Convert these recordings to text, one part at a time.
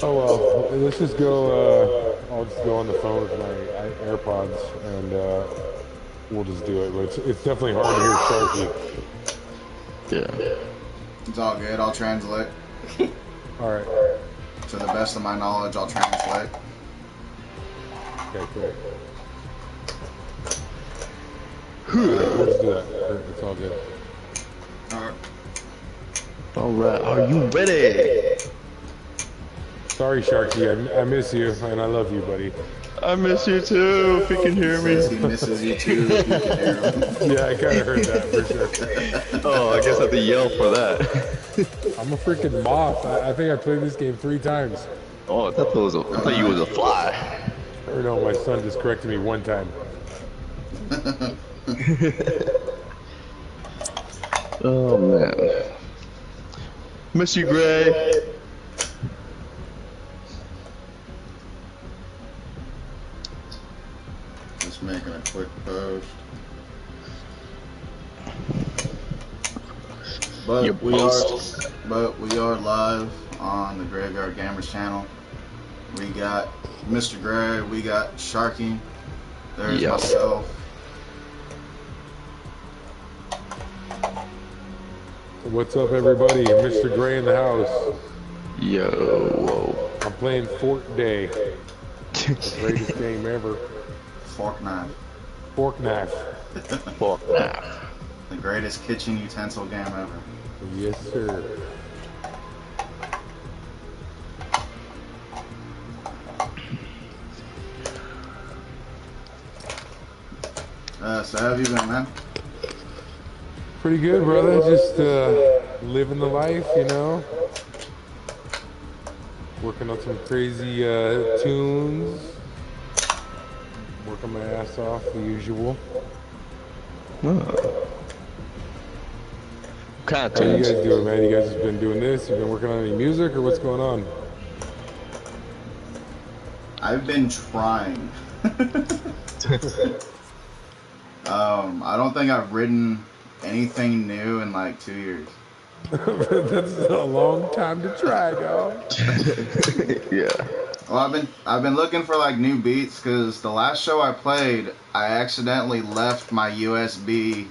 Oh well, let's just go. I'll just go on the phone with my AirPods, and we'll just do it. But it's definitely hard to hear Sharky. Yeah. It's all good. I'll translate. All right. To the best of my knowledge, I'll translate. Okay, cool. We'll just do that. It's all good. All right. Are you ready? Sorry, Sharky. I miss you, and I love you, buddy. I miss you too. If you can hear me. He misses you too. If you can hear him. Yeah, I kind of heard that for sure. Oh, I guess I have to yell for that. I'm a freaking moth. I think I played this game 3 times. Oh, I thought you was a fly. Or no, my son just corrected me 1 time. Oh man. Miss you, Gray. Just making a quick post. But we are live on the Graveyard Gamerz channel. We got Mr. Gray, we got Sharky, there's myself. What's up, everybody? Mr. Gray in the house. Yo. I'm playing FortNite. The greatest game ever. FortNite. FortNite. FortNite. The greatest kitchen utensil game ever. Yes, sir. So how have you been, man? Pretty good, brother. Just living the life, you know. Working on some crazy tunes. Working my ass off, the usual. What kind of How you tunes? guys doing, man? You guys have been doing this? You've been working on any music, or what's going on? I've been trying. I don't think I've written anything new in like 2 years. That's a long time to try, dog. Yeah. Well, I've been looking for like new beats because the last show I played, I accidentally left my USB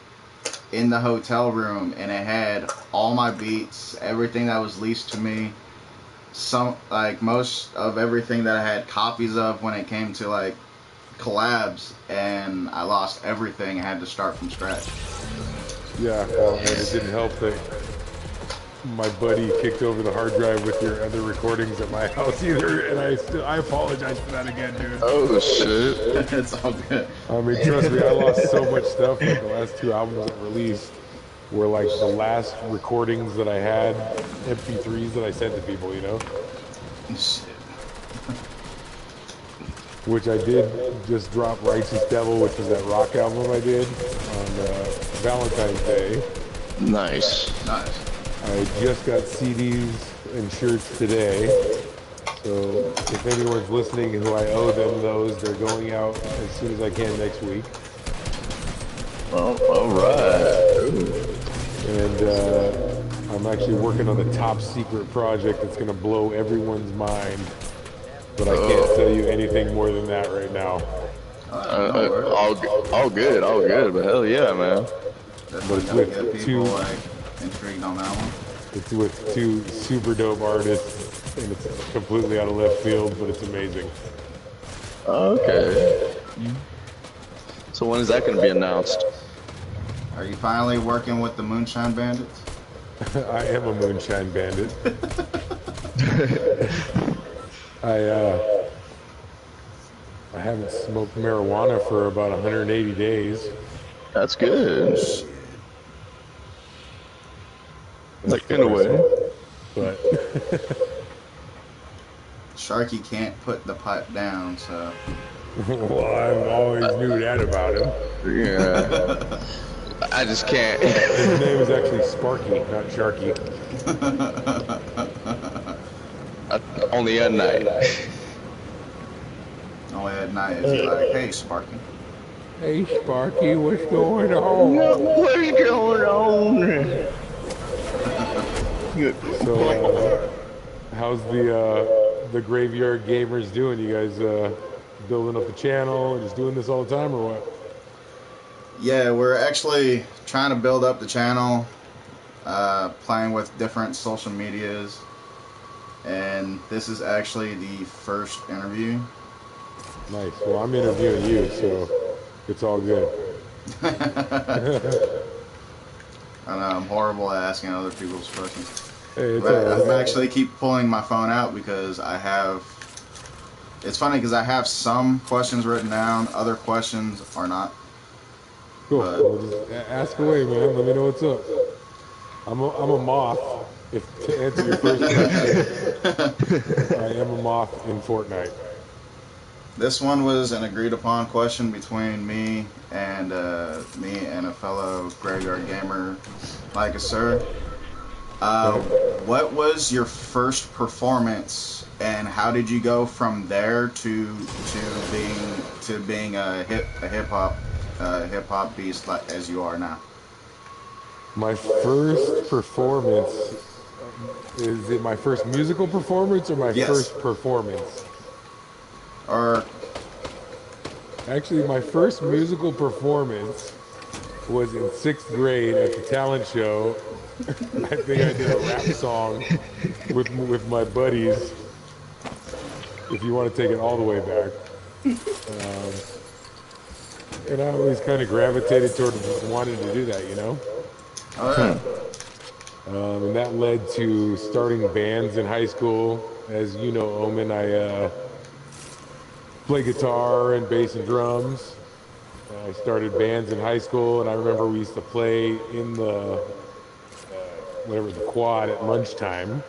in the hotel room and it had all my beats, everything that was leased to me, most of everything that I had copies of when it came to like collabs, and I lost everything and had to start from scratch. Yeah, well, and it didn't help that my buddy kicked over the hard drive with your other recordings at my house either, and I apologize for that again, dude. Oh shit. It's all good. I mean, trust me, I lost so much stuff. Like the last 2 albums I released were like the last recordings that I had, MP3s that I sent to people, you know? Shit. Which I did just drop Righteous Devil, which was that rock album I did on Valentine's Day. Nice. Nice. I just got CDs and shirts today. So if anyone's listening who I owe them those, they're going out as soon as I can next week. Oh, all right. And I'm actually working on the top secret project that's going to blow everyone's mind. But I can't tell you anything more than that right now. All good, but hell yeah, man. But it's with people like intrigued on that one. It's with 2 super dope artists, and it's completely out of left field, but it's amazing. Okay. So when is that going to be announced? Are you finally working with the Moonshine Bandits? I am a moonshine bandit. I haven't smoked marijuana for about 180 days. That's good. Like in a way. But Sharky can't put the pipe down, so. well, I always knew that about him. Yeah. I just can't. His name is actually Sparky, not Sharky. Only at night. Only at night is he like, hey, Sparky. Hey, Sparky, what's going on? What's going on? So, how's the Graveyard Gamerz doing? You guys building up the channel and just doing this all the time, or what? Yeah, we're actually trying to build up the channel, playing with different social medias, and this is actually the first interview. Nice. Well, I'm interviewing you, so it's all good. I know I'm horrible at asking other people's questions. Hey, it's I'm actually keep pulling my phone out because I have. It's funny because I have some questions written down, other questions are not. cool. But, Well, just ask away, man. Let me know what's up. I'm a moth. To answer your first question, I am a moth in FortNite. this one was an agreed upon question between me and a fellow Graveyard Gamer, like a sir. What was your first performance, and how did you go from there to being a hip hop beast like as you are now? My first performance, is it my first musical performance or my Yes. first performance? Or Actually, my first musical performance was in 6th grade at the talent show. I think I did a rap song with my buddies, if you want to take it all the way back. And I always kind of gravitated toward wanting to do that, you know? oh yeah. And that led to starting bands in high school. As you know, Omen, I play guitar and bass and drums. I started bands in high school, and I remember we used to play in the the quad at lunchtime,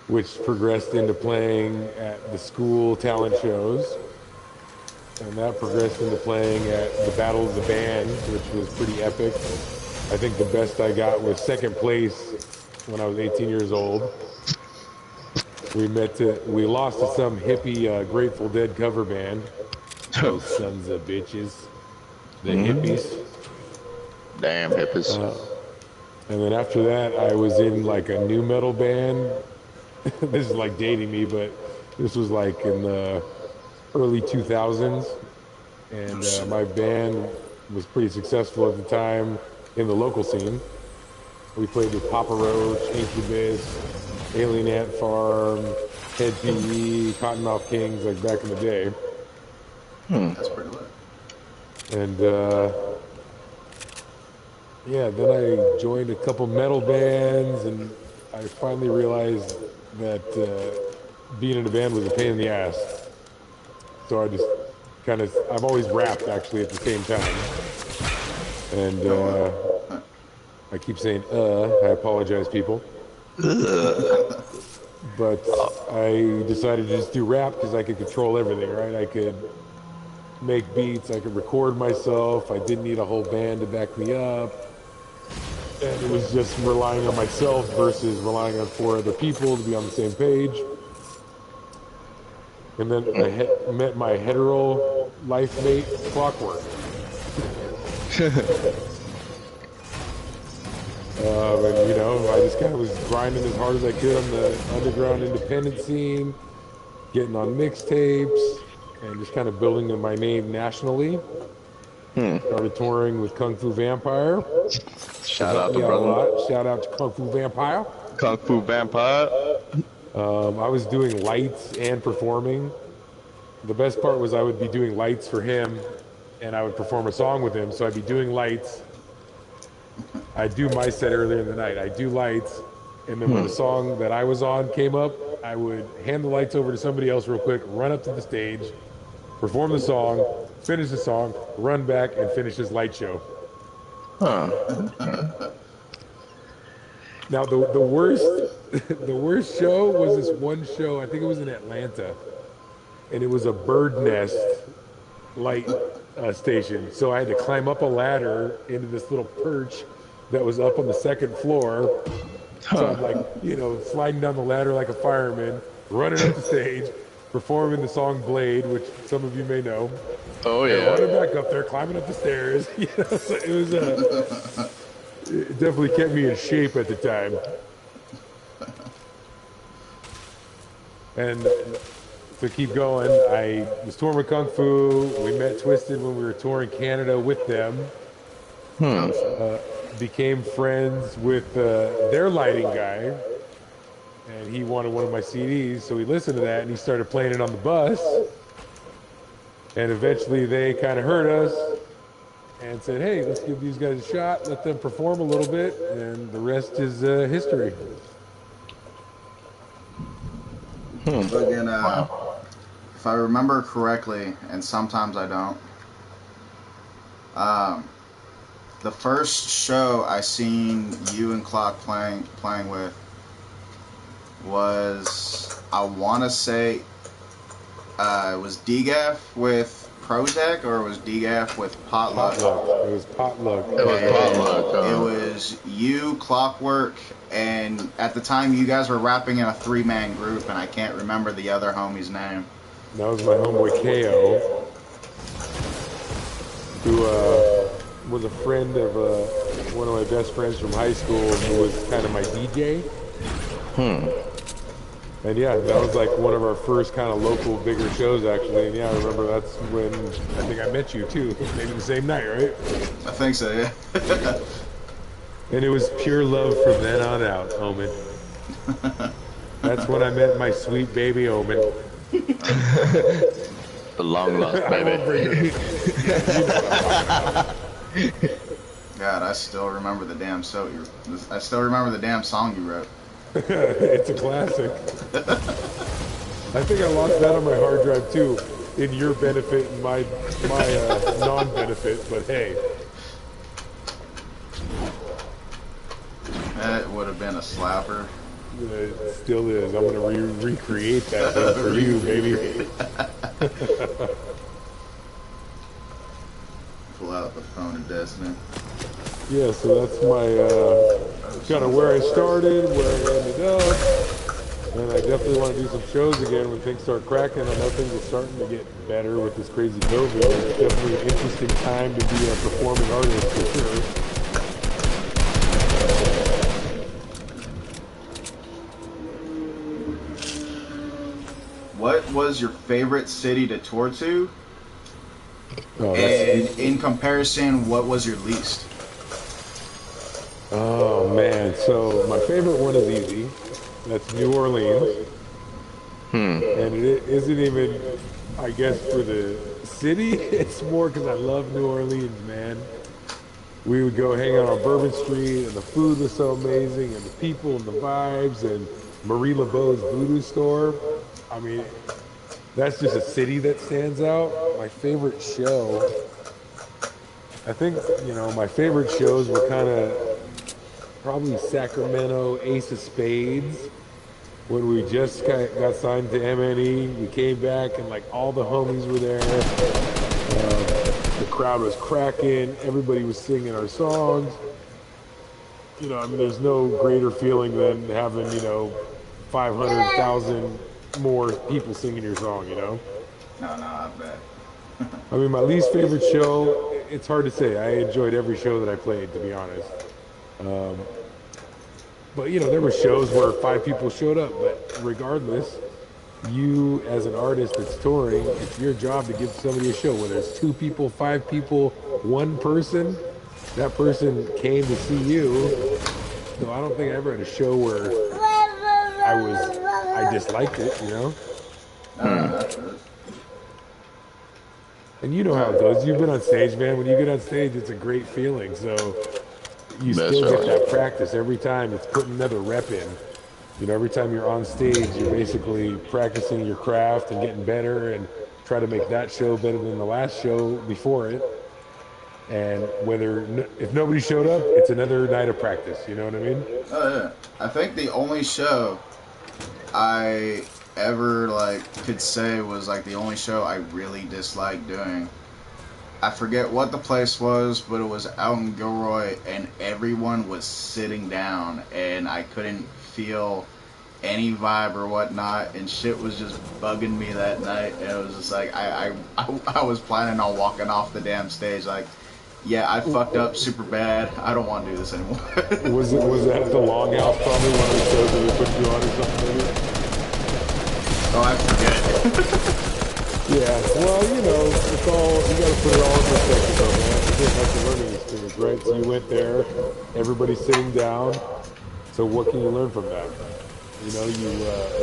which progressed into playing at the school talent shows, and that progressed into playing at the Battle of the Band, which was pretty epic. I think the best I got was 2nd place when I was 18 years old. We lost to some hippie Grateful Dead cover band. Those sons of bitches. The hippies. Damn hippies. And then after that, I was in like a new metal band. This is like dating me, but this was like in the early 2000s. And my band was pretty successful at the time in the local scene. We played with Papa Roach, Incubus, Alien Ant Farm, Head PE, Cottonmouth Kings, like back in the day. That's pretty lit. And yeah, then I joined a couple metal bands, and I finally realized that being in a band was a pain in the ass. So I just I've always rapped actually at the same time. And I keep saying, I apologize, people. But I decided to just do rap because I could control everything, right? I could make beats, I could record myself, I didn't need a whole band to back me up. And it was just relying on myself versus relying on 4 other people to be on the same page. And then I met my hetero life mate, Clockwork. And you know, I just kind of was grinding as hard as I could on the underground independent scene, getting on mixtapes, and just kind of building my name nationally. Started touring with Kung Fu Vampire. Shout out to Yeah, brother. a lot. Shout out to Kung Fu Vampire. Kung Fu Vampire. I was doing lights and performing. The best part was I would be doing lights for him, and I would perform a song with him. So I'd be doing lights. I'd do my set earlier in the night. I'd do lights, and then when the song that I was on came up, I would hand the lights over to somebody else real quick, run up to the stage, perform the song, finish the song, run back, and finish his light show. Now the worst the worst show was this one show, I think it was in Atlanta, and it was a bird nest light station. So I had to climb up a ladder into this little perch that was up on the 2nd floor. So I'm like, you know, sliding down the ladder like a fireman, running up the stage, performing the song Blade, which some of you may know. Oh yeah. Running back up there, climbing up the stairs. You know, so it was it definitely kept me in shape at the time. And to keep going, I was touring with Kung Fu. We met Twisted when we were touring Canada with them. Became friends with their lighting guy, and he wanted one of my CDs, so he listened to that and he started playing it on the bus. And eventually they kind of heard us and said, hey, let's give these guys a shot, let them perform a little bit, and the rest is history. Again, if I remember correctly, and sometimes I don't, the first show I seen you and Clock playing with was, I want to say, it was DGAF with Prozac, or it was DGAF with Potluck? It was Potluck. It was Potluck. It was you, Clockwork, and at the time you guys were rapping in a 3-man group, and I can't remember the other homie's name. That was my homeboy KO, who was a friend of one of my best friends from high school, who was kind of my DJ. And yeah, that was like one of our first kind of local bigger shows, actually. And yeah, I remember that's when I think I met you too, maybe the same night, right? I think so, yeah. And it was pure love from then on out, Omen. That's when I met my sweet baby Omen. The long lost baby. God, I still remember the damn I still remember the damn song you wrote. It's a classic. I think I lost that on my hard drive too, in your benefit and my non-benefit. But hey, That would have been a slapper. it still is. I'm gonna recreate that thing for you, baby. Pull out the phone of destiny. Yeah, so that's my kind of where I started, where I ended up, and I definitely want to do some shows again when things start cracking. I know things are starting to get better with this crazy COVID. It's definitely an interesting time to be a performing artist for sure. What was your favorite city to tour to? Oh, And in comparison, what was your least? oh man, so my favorite one is easy. That's New Orleans. And it isn't even, I guess, for the city. It's more because I love New Orleans, man. We would go hang out on Bourbon Street, and the food was so amazing, and the people and the vibes, and Marie LeBeau's Voodoo Store. I mean, that's just a city that stands out. My favorite show, I think, my favorite shows were kind of probably Sacramento, Ace of Spades. When we just got signed to MNE, we came back and like all the homies were there. The crowd was cracking. Everybody was singing our songs. I mean, there's no greater feeling than having, 500,000 more people singing your song, No, I bet. I mean, my least favorite show, it's hard to say. I enjoyed every show that I played, to be honest. But, there were shows where 5 people showed up. But regardless, you as an artist that's touring, it's your job to give somebody a show. Whether it's 2 people, 5 people, 1 person, that person came to see you. So I don't think I ever had a show where I disliked it, And you know how it goes. You've been on stage, man. When you get on stage, it's a great feeling. So you still get that practice every time. It's putting another rep in. Every time you're on stage, you're basically practicing your craft and getting better and try to make that show better than the last show before it. And if nobody showed up, it's another night of practice. You know what I mean? Oh, yeah. I think the only show I ever could say was the only show I really disliked doing. I forget what the place was, but it was out in Gilroy, and everyone was sitting down, and I couldn't feel any vibe or whatnot, and shit was just bugging me that night. And it was just I was planning on walking off the damn stage yeah, I fucked up super bad. I don't want to do this anymore. Was that the Longhouse, probably one of the shows that we put you on or something maybe? Oh, I forget. Yeah, well, you know, it's all, you gotta put it all in perspective though, man. Again, that's a learning experience, right? So you went there, everybody's sitting down, so what can you learn from that? You know, you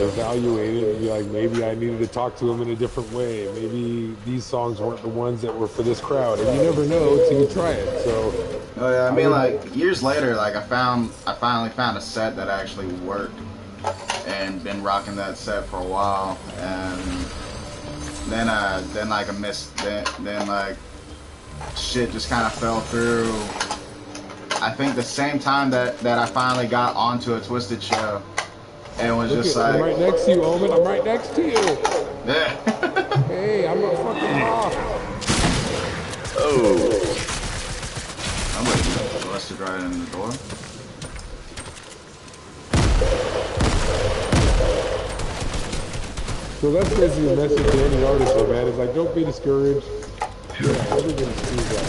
evaluate it and be like, maybe I needed to talk to them in a different way. Maybe these songs weren't the ones that were for this crowd, and you never know till you try it, so. Oh yeah, I mean, like, years later, like, I finally found a set that actually worked, and been rocking that set for a while, and then like shit just kind of fell through. I think the same time that I finally got onto a Twisted show, and was just like, I'm right next to you, Omen. I'm right next to you. Yeah. Hey, I'm not fucking off. Oh. I'm waiting for us to drive in the door. So that's basically a message to any artist, though, man. It's like, don't be discouraged. Yeah, everybody screws up.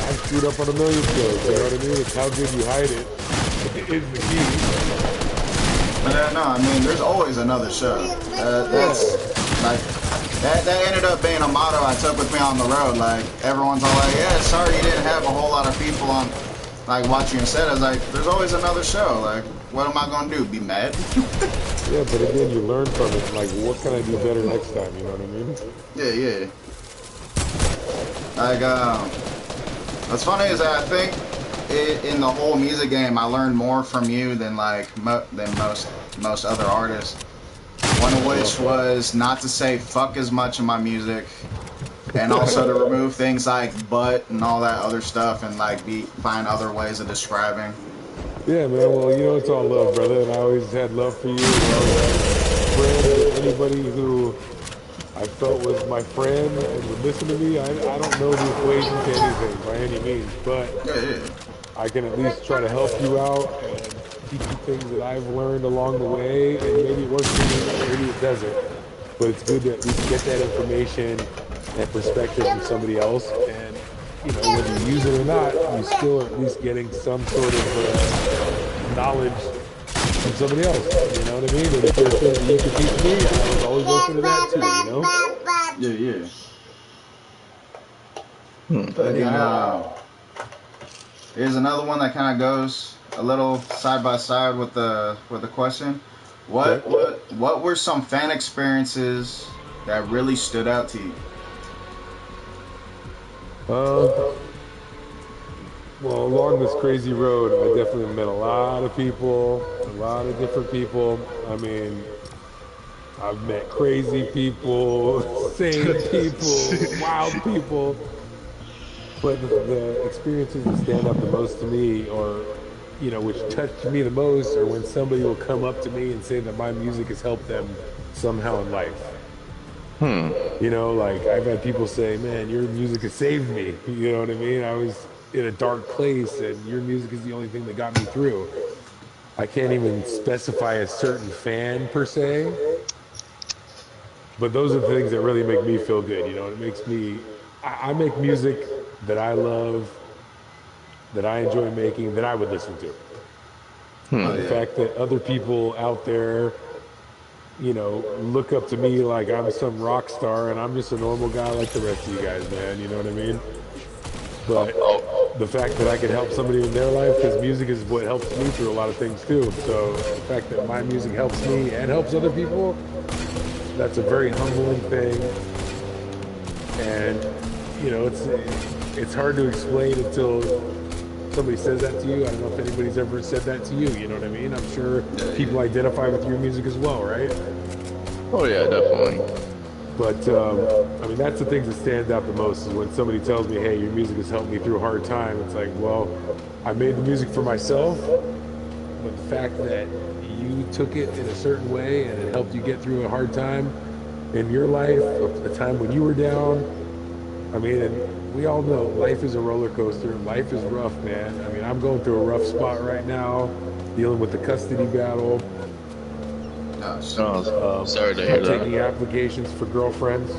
I've screwed up on a million shows, you know what I mean? It's how good you hide it is the key. But no, I mean, there's always another show. That's like that ended up being a motto I took with me on the road. Like, everyone's all like, yeah, sorry you didn't have a whole lot of people on, like, watching your set. I was like, there's always another show. Like, what am I gonna do? Be mad? Yeah, but again, you learn from it. Like, what can I do better next time? You know what I mean? Yeah, yeah. Like, what's funny is that I think in the whole music game, I learned more from you than like than most other artists. One of which was not to say fuck as much in my music, and also to remove things like butt and all that other stuff, and like find other ways of describing. Yeah, man. Well, you know, it's all love, brother. And I always had love for you. And I always friend, anybody who I felt was my friend and would listen to me. I don't know the equation to anything by any means, but I can at least try to help you out and teach you things that I've learned along the way. And maybe it works for me, maybe it doesn't. But it's good to at least get that information and perspective from somebody else. And you know, whether you use it or not, you're still at least getting some sort of knowledge from somebody else. You know what I mean? And if there's things that you can teach me, I was always open to that too, you know? Yeah. Here's another one that kind of goes a little side by side with the question. What were some fan experiences that really stood out to you? Well, along this crazy road, I definitely met a lot of people, a lot of different people. I mean, I've met crazy people, sane people, wild people. But the experiences that stand out the most to me, or, you know, which touched me the most, are when somebody will come up to me and say that my music has helped them somehow in life. You know, like, I've had people say, man, your music has saved me. You know what I mean? I was in a dark place and your music is the only thing that got me through. I can't even specify a certain fan per se, but those are the things that really make me feel good. You know, it makes me, I make music that I love, that I enjoy making, that I would listen to. The fact that other people out there, you know, look up to me like I'm some rock star and I'm just a normal guy like the rest of you guys, man, you know what I mean? But the fact that I can help somebody in their life, because music is what helps me through a lot of things too. So the fact that my music helps me and helps other people, that's a very humbling thing. And, you know, it's hard to explain until somebody says that to you. I don't know if anybody's ever said that to you, you know what I mean? I'm sure people identify with your music as well, right? Oh yeah, definitely. But, I mean, that's the things that stand out the most, is when somebody tells me, hey, your music has helped me through a hard time. It's like, well, I made the music for myself, but the fact that you took it in a certain way and it helped you get through a hard time in your life, a time when you were down, I mean, and we all know life is a roller coaster. Life is rough, man. I mean, I'm going through a rough spot right now, dealing with the custody battle. Sorry to hear that. Taking applications for girlfriends.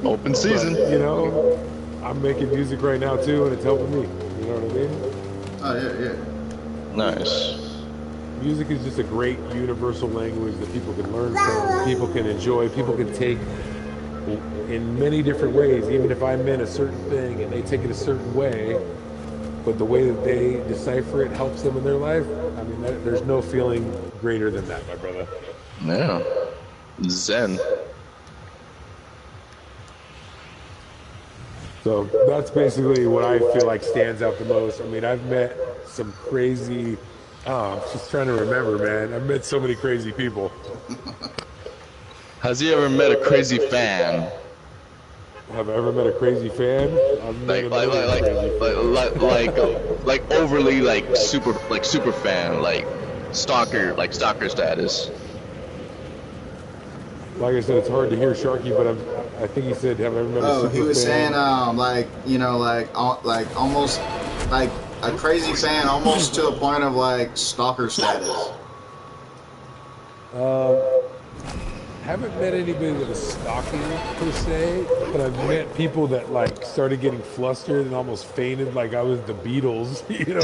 Open season. But, you know, I'm making music right now too, and it's helping me. You know what I mean? Oh yeah, yeah. Nice. music is just a great universal language that people can learn from, people can enjoy, people can take in many different ways. Even if I meant a certain thing and they take it a certain way, but the way that they decipher it helps them in their life, I mean, there's no feeling greater than that, my brother. Yeah. Zen. So that's basically what I feel like stands out the most. I mean, I've met some crazy, I'm just trying to remember, man. I've met so many crazy people. Has he ever met a crazy fan? Have I ever met a crazy fan? I've met like overly super fan, like stalker status. Like I said, it's hard to hear Sharky, but I think he said, have I ever met a super fan? Oh, he was saying, like, you know, like almost, like, a crazy fan, almost to the point of, like, stalker status. Haven't met anybody that was stalking per se, but I've met people that like started getting flustered and almost fainted like I was the Beatles, you know,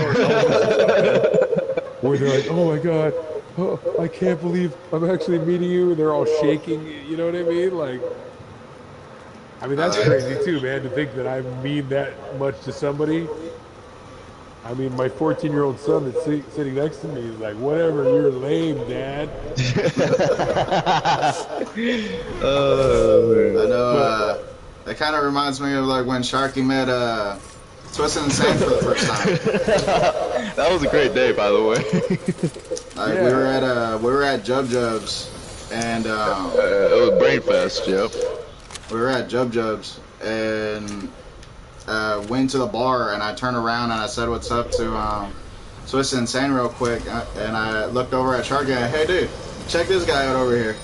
where they're like, oh my God, oh, I can't believe I'm actually meeting you, and they're all shaking, you know what I mean? Like, I mean, that's crazy too, man, to think that I mean that much to somebody. I mean, my 14-year-old son that's sitting next to me is like, whatever, you're lame, Dad. I know, that kind of reminds me of, like, when Sharky met, Twisted Insane for the first time. That was a great day, by the way. Like, yeah. we were at Jub Jub's, and, it was Brain Fest, yep. We were at Jub Jub's, and went to the bar, and I turned around and I said what's up to Twisted Insane real quick, and I looked over at Sharky and, hey dude, check this guy out over here.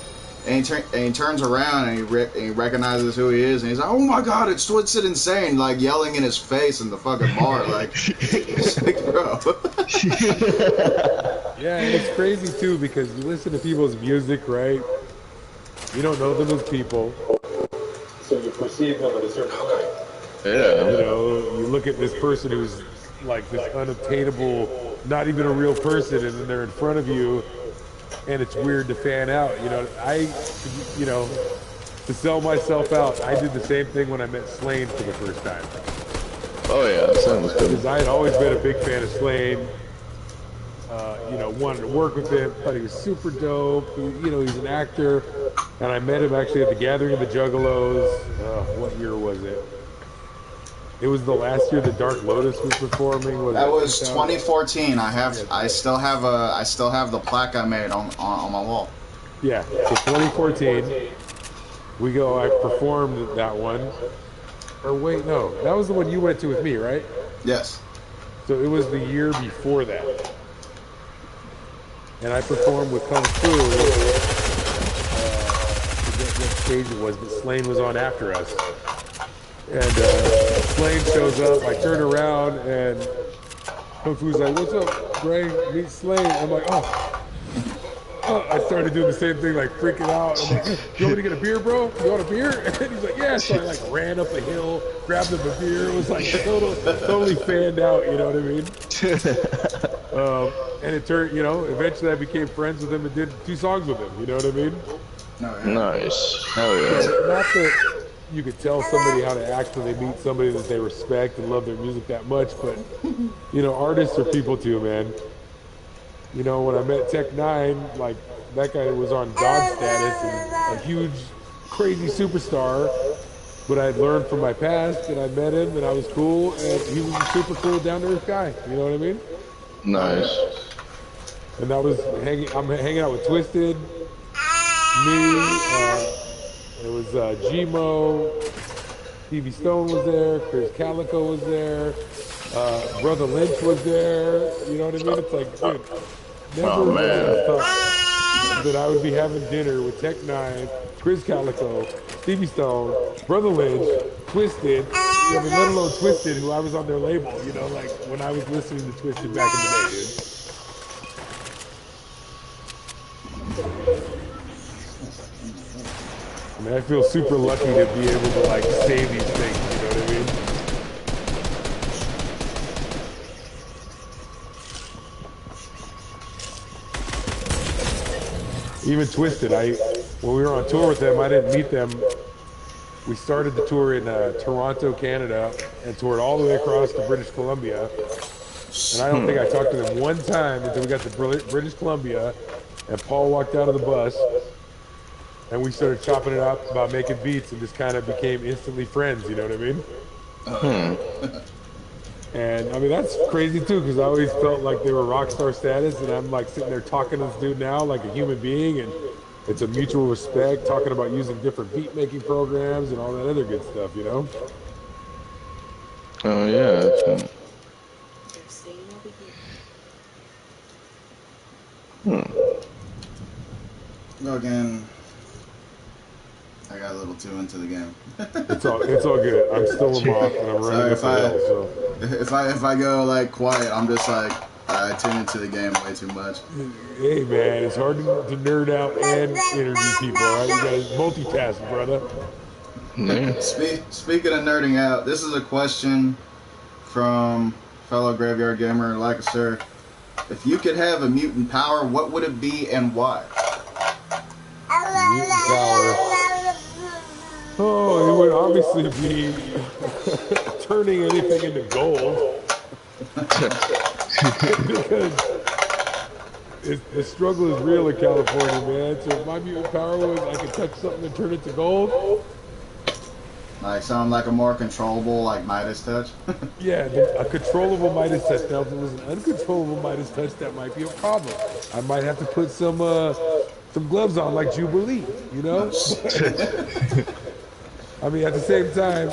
And he turns around and he recognizes who he is, and he's like, oh my God, it's Twisted Insane, like yelling in his face in the fucking bar, like, it's like, bro. Yeah, and it's crazy too, because you listen to people's music, right? You don't know them as people, so you perceive them in a certain way. Yeah. You know, you look at this person who's like this unobtainable, not even a real person, and then they're in front of you, and it's weird to fan out. You know, to sell myself out, I did the same thing when I met Slain for the first time. Oh yeah, Slain was good. Because I had always been a big fan of Slain. You know, wanted to work with him, thought he was super dope. You know, he's an actor, and I met him actually at the Gathering of the Juggalos. What year was it? It was the last year that Dark Lotus was performing. That was 2014. I still have the plaque I made on my wall. Yeah, so 2014. I performed that one. Or wait, no, that was the one you went to with me, right? Yes. So it was the year before that. And I performed with Kung Fu. I forget what stage it was, but Slain was on after us. And Slain shows up, I turn around, and Kung Fu's like, what's up, Bray? Meet Slain. I'm like, oh. I started doing the same thing, like freaking out. I'm like, hey, you want me to get a beer, bro? You want a beer? And he's like, yeah. So I like ran up a hill, grabbed him a beer. It was like totally fanned out, you know what I mean? And it turned, you know, eventually I became friends with him and did 2 songs with him, you know what I mean? Nice. Hell yeah. Not that you could tell somebody how to act when they meet somebody that they respect and love their music that much, but, you know, artists are people too, man. You know, when I met Tech 9, like, that guy was on God status and a huge, crazy superstar, but I'd learned from my past, and I met him, and I was cool, and he was a super cool, down-to-earth guy, you know what I mean? Nice. And that was, I'm hanging out with Twisted, me, it was Gmo, Stevie Stone was there, Chris Calico was there, Brother Lynch was there, you know what I mean? It's like, dude, never would have thought that I would be having dinner with Tech 9, Chris Calico, Stevie Stone, Brother Lynch, Twisted, I mean, let alone Twisted, who I was on their label, you know, like when I was listening to Twisted back in the day, dude. I mean, I feel super lucky to be able to like say these things, you know what I mean? Even Twisted, when we were on tour with them, I didn't meet them. We started the tour in Toronto, Canada, and toured all the way across to British Columbia. And I don't think I talked to them one time until we got to British Columbia, and Paul walked out of the bus, and we started chopping it up about making beats, and just kind of became instantly friends. You know what I mean? And I mean, that's crazy too, because I always felt like they were rock star status, and I'm like sitting there talking to this dude now like a human being, and it's a mutual respect, talking about using different beat making programs and all that other good stuff, you know? Oh yeah. Again, I got a little too into the game. It's all good. I'm still a moth, and I'm running with so. If I go like quiet, I'm just like I tune into the game way too much. Hey man, it's hard to nerd out and interview people, right? You gotta multitask, brother. Speaking of nerding out, this is a question from fellow Graveyard Gamer, like sir. If you could have a mutant power, what would it be and why? Mutant power. Oh, it would obviously be turning anything into gold. Because the struggle is real in California, man. So if my mutant power was I could touch something and turn it to gold. Like sound like a more controllable, like Midas touch. Yeah, a controllable Midas touch. Now, if it was an uncontrollable Midas touch, that might be a problem. I might have to put some gloves on, like Jubilee, you know. I mean, at the same time,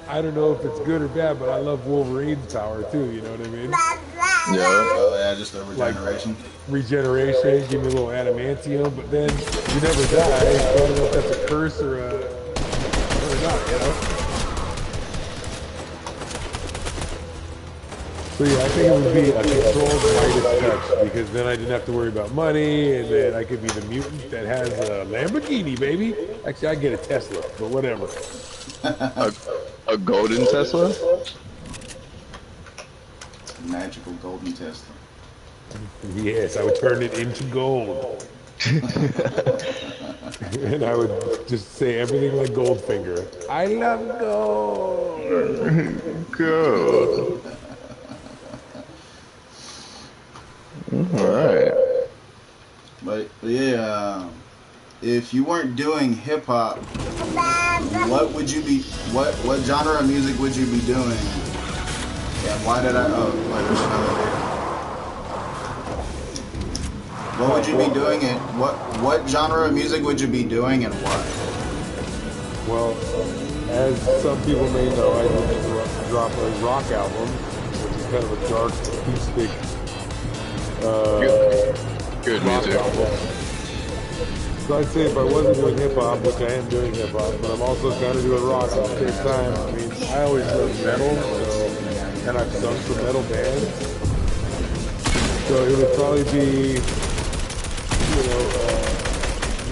I don't know if it's good or bad, but I love Wolverine's power too. You know what I mean? Yeah. Oh yeah, just the regeneration. Like, regeneration, give me a little adamantium, but then you never die. I don't know if that's a curse or not, you know? So yeah, I think it would be a controlled Midas touch, because then I didn't have to worry about money, and then I could be the mutant that has a Lamborghini, baby. Actually, I get a Tesla, but whatever. A golden Tesla? Magical golden Tesla. Yes, I would turn it into gold. And I would just say everything like Goldfinger. I love gold. Gold. Alright. But yeah, if you weren't doing hip hop, what would you be? What genre of music would you be doing? And why did I? Oh, wait, there's another here. What would you be doing? And what genre of music would you be doing, and why? Well, as some people may know, I did drop a rock album, which is kind of a dark acoustic. Good music. So I'd say if I wasn't doing hip hop, which I am doing hip hop, but I'm also kind of doing rock at the same time. I mean, I always loved metal, and I've sung for metal bands. So it would probably be, you know,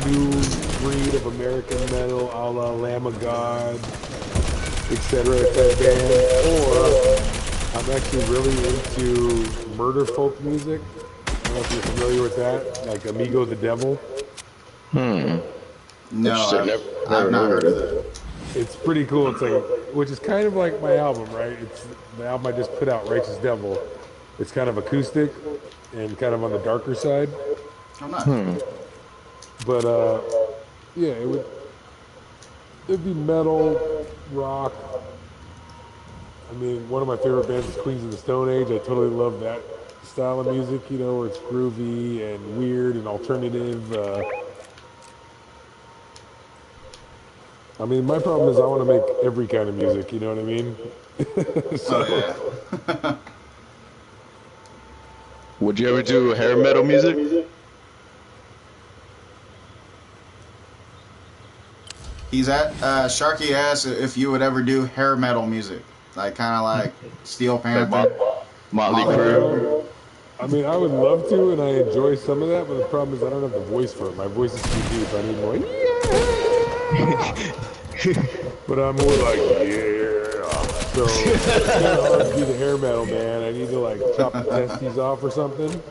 new breed of American metal, a la Lamb of God, etc. type band. Or I'm actually really into murder folk music. I don't know if you're familiar with that, like Amigo the Devil. No, I've not heard of that. It's pretty cool. It's like, which is kind of like my album, right? It's the album I just put out, Righteous Devil. It's kind of acoustic and kind of on the darker side. Oh, nice. But yeah, it'd be metal, rock. I mean, one of my favorite bands is Queens of the Stone Age. I totally love that style of music, you know, where it's groovy and weird and alternative. I mean, my problem is I want to make every kind of music, you know what I mean? So, Oh, yeah. Would you ever do hair metal music? Sharky asked if you would ever do hair metal music, like kind of like Steel Panther, Motley Crue. I mean, I would love to, and I enjoy some of that, but the problem is I don't have the voice for it. My voice is too deep. I need more, but I'm more like, yeah. So it's kind of hard to do the hair metal, man. I need to like chop the testes off or something.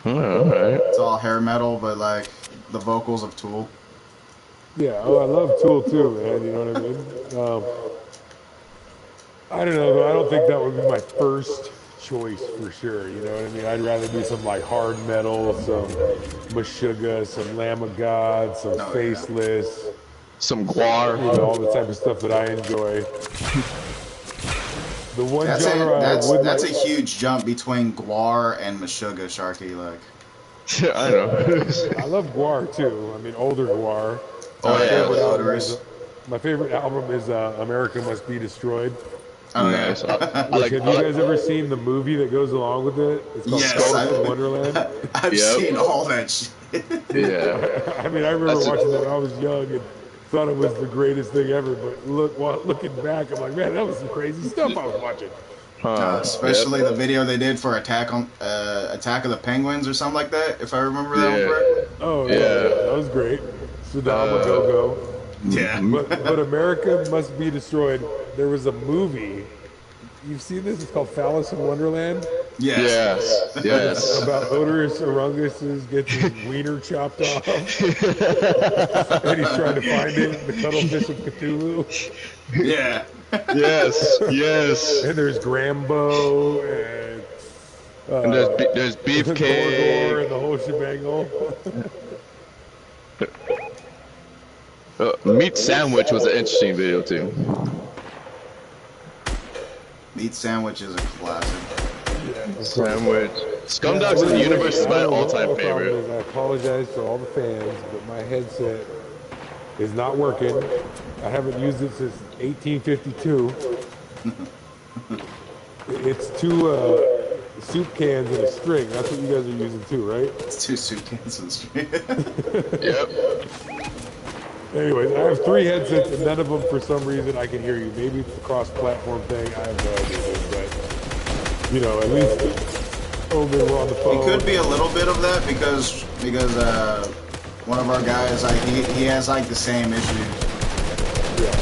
Alright. It's all hair metal, but like the vocals of Tool. Yeah, oh, I love Tool too, man. You know what I mean? I don't know, though. I don't think that would be my first choice for sure. You know what I mean? I'd rather do some like hard metal, some Meshuggah, some Lamb of God, some Faceless, some Guar. You know, all the type of stuff that I enjoy. The one That's genre that's a huge jump between Guar and Meshuggah, Sharky. Like, Yeah, I know. I love Guar too. I mean, older Guar. oh yeah, My favorite album is America Must Be Destroyed. Oh Nice. yeah. Have you guys ever seen the movie that goes along with it? It's called Alice in Wonderland. I've seen all that shit. Yeah. I mean, I remember watching that when I was young and thought it was the greatest thing ever. But looking back, I'm like, man, that was some crazy stuff I was watching. Especially the video they did for Attack of the Penguins or something like that, if I remember that one correctly. Oh yeah, that was great. Sadama Go-Go. Yeah. But America Must Be Destroyed. There was a movie. You've seen this? It's called Alice in Wonderland. Yes. About Odorous Orungus gets his wiener chopped off. And he's trying to find it, the cuttlefish of Cthulhu. Yeah. Yes. And there's Grambo and there's Beefcake Gorgor and the whole shebang. Meat Sandwich was an interesting video too. Meat Sandwich is a classic. Sandwich. Scumdogs in the Universe is my all-time favorite. I apologize to all the fans, but my headset is not working. I haven't used it since 1852. It's two soup cans and a string. That's what you guys are using too, right? It's 2 soup cans and a string. Yep. Anyways, I have 3 headsets and none of them, for some reason, I can hear you. Maybe it's a cross-platform thing. I have no idea, but you know, at least we're on the phone. It could be a little bit of that because one of our guys, like he has like the same issues. Yeah.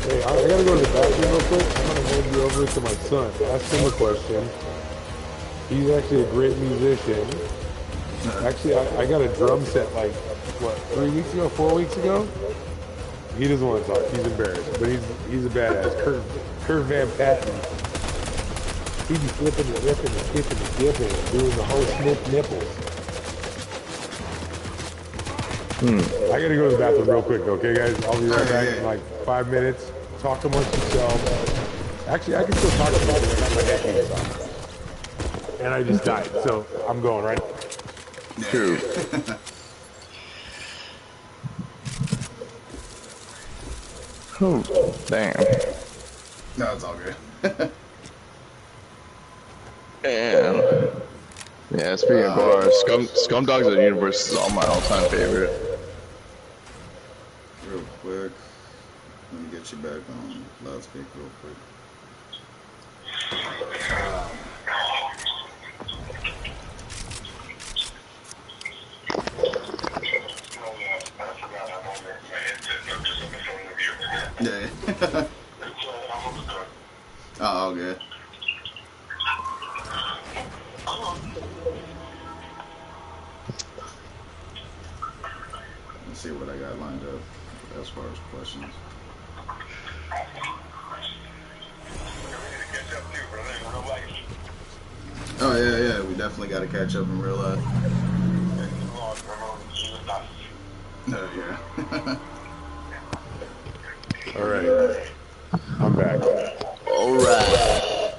Hey, I gotta go to the bathroom real quick. I'm gonna hand you over to my son. Ask him a question. He's actually a great musician. Actually, I got a drum set like, what, 3 weeks ago, 4 weeks ago? He doesn't want to talk. He's embarrassed, but he's a badass. Kurt Van Patten. He be flipping and ripping and kicking and dipping and doing the whole snip nipples. I gotta go to the bathroom real quick, okay, guys? I'll be right back in like 5 minutes. Talk amongst yourselves. Actually, I can still talk about it. I got my headphones on. And I just died, so I'm going, right? True. Oh, damn. No, it's all good. And yeah, speaking of bars, Scumdogs of the Universe is all my all-time favorite. Real quick, let me get you back on loudspeaker real quick. Yeah. Oh, good. Let's see what I got lined up as far as questions. Oh yeah, we definitely got to catch up in real life. Oh yeah. All right. I'm back. All right.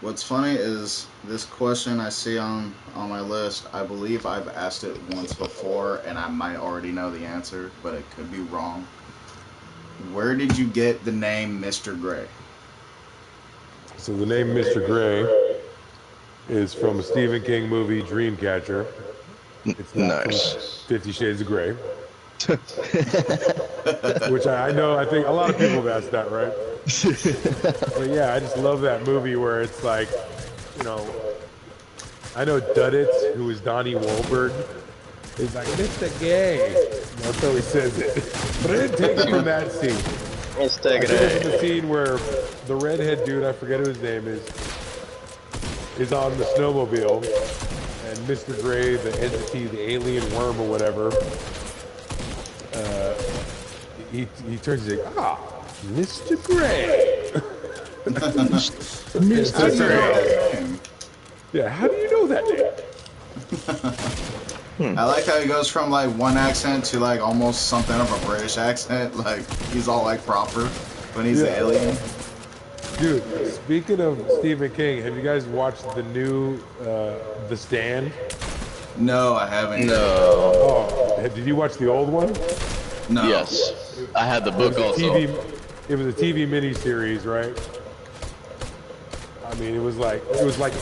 What's funny is this question I see on my list, I believe I've asked it once before and I might already know the answer, but it could be wrong. Where did you get the name Mr. Gray? So the name Mr. Gray is from a Stephen King movie, Dreamcatcher. It's not Nice. from 50 Shades of Grey. Which I know, I think a lot of people have asked that, right? But yeah, I just love that movie where it's like, you know, I know Duddits, who is Donnie Wahlberg, is like, Mr. Gay. That's how he says it. But I didn't take it from that scene. Let's I take think it's in the it. scene where the redhead dude, I forget who his name is on the snowmobile, and Mr. Gray, the entity, the alien worm or whatever, he turns and says, "Ah, Mr. Gray." How do you know his name? Yeah, how do you know that name? I like how he goes from like one accent to like almost something of a British accent. Like he's all like proper when he's an alien. Dude, speaking of Stephen King, have you guys watched the new The Stand? No, I haven't. No. Oh, did you watch the old one? No. Yes. I had the It book was a also. it was a TV miniseries, right? I mean, it was like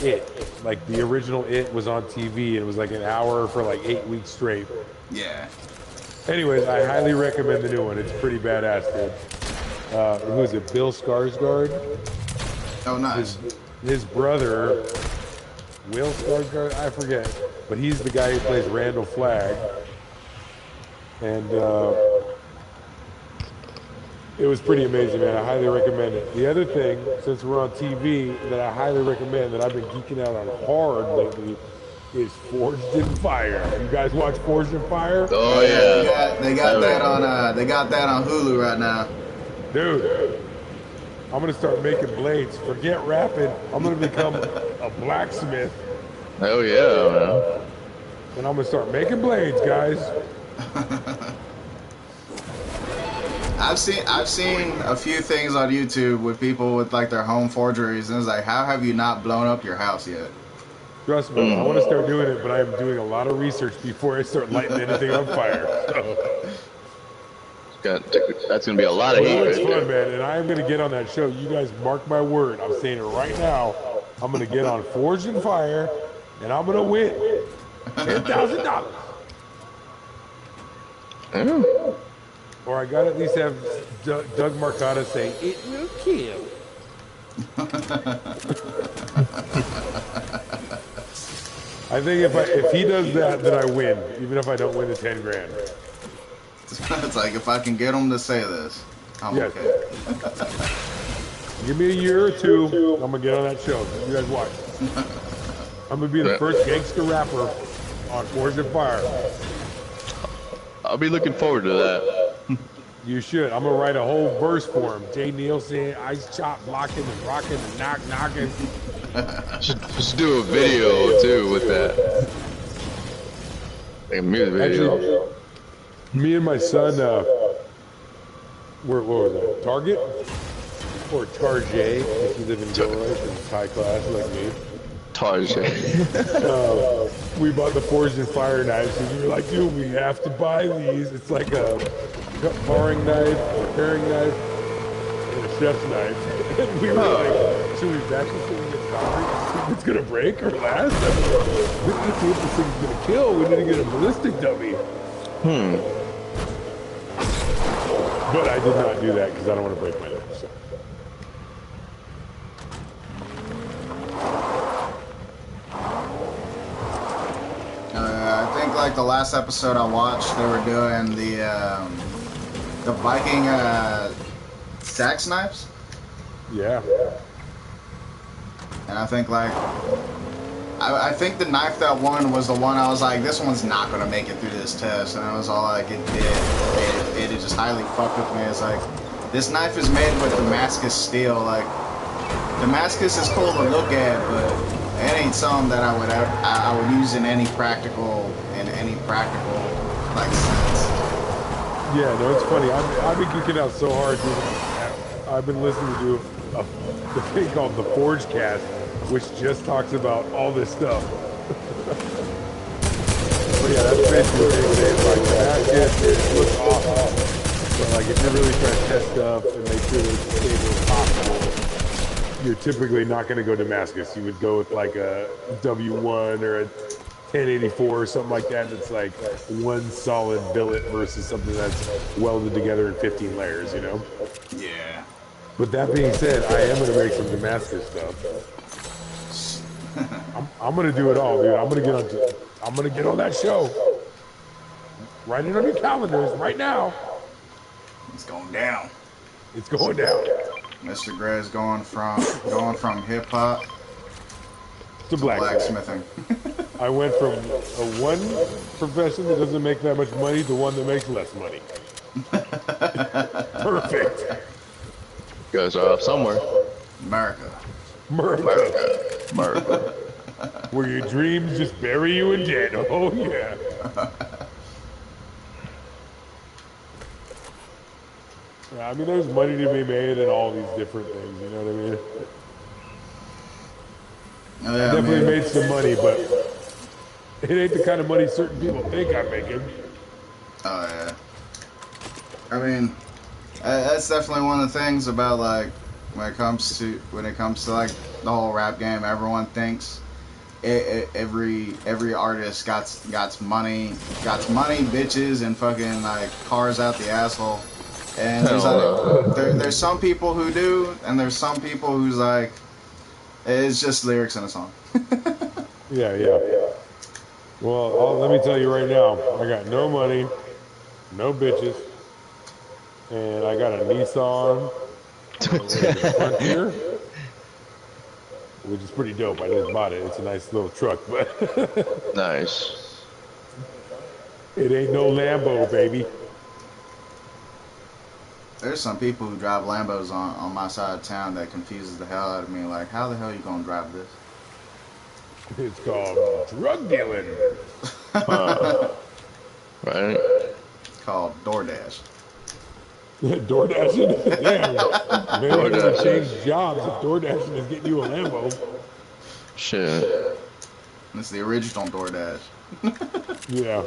It. Like the original It was on TV, and it was like an hour for like 8 weeks straight. Yeah. Anyways, I highly recommend the new one. It's pretty badass, dude. Who is it? Bill Skarsgård. Oh, nice. His brother, Will Skarsgård, I forget, but he's the guy who plays Randall Flagg, and it was pretty amazing, man. I highly recommend it. The other thing, since we're on TV, that I highly recommend that I've been geeking out on hard lately is Forged in Fire. You guys watch Forged in Fire? Oh yeah. They got that on Hulu right now. Dude, I'm gonna start making blades. Forget rapping. I'm gonna become a blacksmith, Oh yeah, man. and I'm gonna start making blades, guys. I've seen a few things on YouTube with people with like their home forgeries, and it's like, how have you not blown up your house yet? Trust me, I want to start doing it, but I'm doing a lot of research before I start lighting anything on fire. So. That's gonna be a lot of heat. Well, it's Right fun, there. man, and I'm gonna get on that show. You guys mark my word. I'm saying it right now. I'm gonna get on Forged in Fire, and I'm gonna win $10,000. Yeah. Or I gotta at least have Doug Marcotta say, "It will kill." I think if he does that, then I win, even if I don't win the 10 grand. It's like, if I can get them to say this, I'm Yes. okay. Give me a year or two, I'm gonna get on that show. You guys watch. I'm gonna be the first gangster rapper on Forged in Fire. I'll be looking forward to that. You should. I'm gonna write a whole verse for him. Jay Nielsen, ice chop, blocking and rocking and knocking. Just do a video too with that. Like a music video. Actually, me and my son, what was that? Target or Target? If you live in Gilroy, it's high class like me. Target. We bought the Forged in Fire knives, and we were like, dude, we have to buy these. It's like a paring knife, a paring knife, and a chef's knife. And we were like, should we back this thing and get concrete? See if it's gonna break or last? I mean, we need to see if this thing's gonna kill. We need to get a ballistic dummy. But I did not do that because I don't want to break my neck. So. I think like the last episode I watched, they were doing the Viking sax knives, Yeah. and I think like I think the knife that won was the one I was like, this one's not gonna make it through this test, and I was all like, it did. It just highly fucked with me. It's like, this knife is made with Damascus steel. Like, Damascus is cool to look at, but it ain't something that I would use in any practical like sense. Yeah, no, it's funny. I've been geeking out so hard, dude. I've been listening to the thing called the Forge Cast, which just talks about all this stuff. But yeah, that's basically what they say. Like, Damascus looks awesome. But like, if you're really trying to test stuff and make sure that it's stable as possible, you're typically not going to go Damascus. You would go with like a W1 or a 1084 or something like that. That's like one solid billet versus something that's welded together in 15 layers, you know? Yeah. But that being said, I am going to make some Damascus stuff. I'm going to do it all, dude. I'm going to get on that show. Write it on your calendars right now. It's going down. It's going down. Mr. Gray's going from hip hop To to blacksmithing. I went from a one profession that doesn't make that much money to one that makes less money. Perfect. You guys are off somewhere. America. America. Where your dreams just bury you in debt. Oh, yeah. Yeah, I mean, there's money to be made in all these different things, you know what I mean? Oh, yeah, I definitely man. made some money, but it ain't the kind of money certain people think I'm making. Oh yeah. I mean, that's definitely one of the things about like when it comes to like the whole rap game. Everyone thinks every artist got money, bitches, and fucking like cars out the asshole. And there's like, there's some people who do, and there's some people who's like, it's just lyrics in a song. Yeah. Well, let me tell you right now, I got no money, no bitches, and I got a Nissan Frontier, which is pretty dope. I just bought it. It's a nice little truck, but Nice. it ain't no Lambo, baby. There's some people who drive Lambos on my side of town that confuses the hell out of me. Like, how the hell are you gonna drive this? It's called drug dealing. Right? Called DoorDash. DoorDashing? Damn. Man, we're gonna change jobs if DoorDashing is getting you a Lambo. Shit. It's the original DoorDash. Yeah.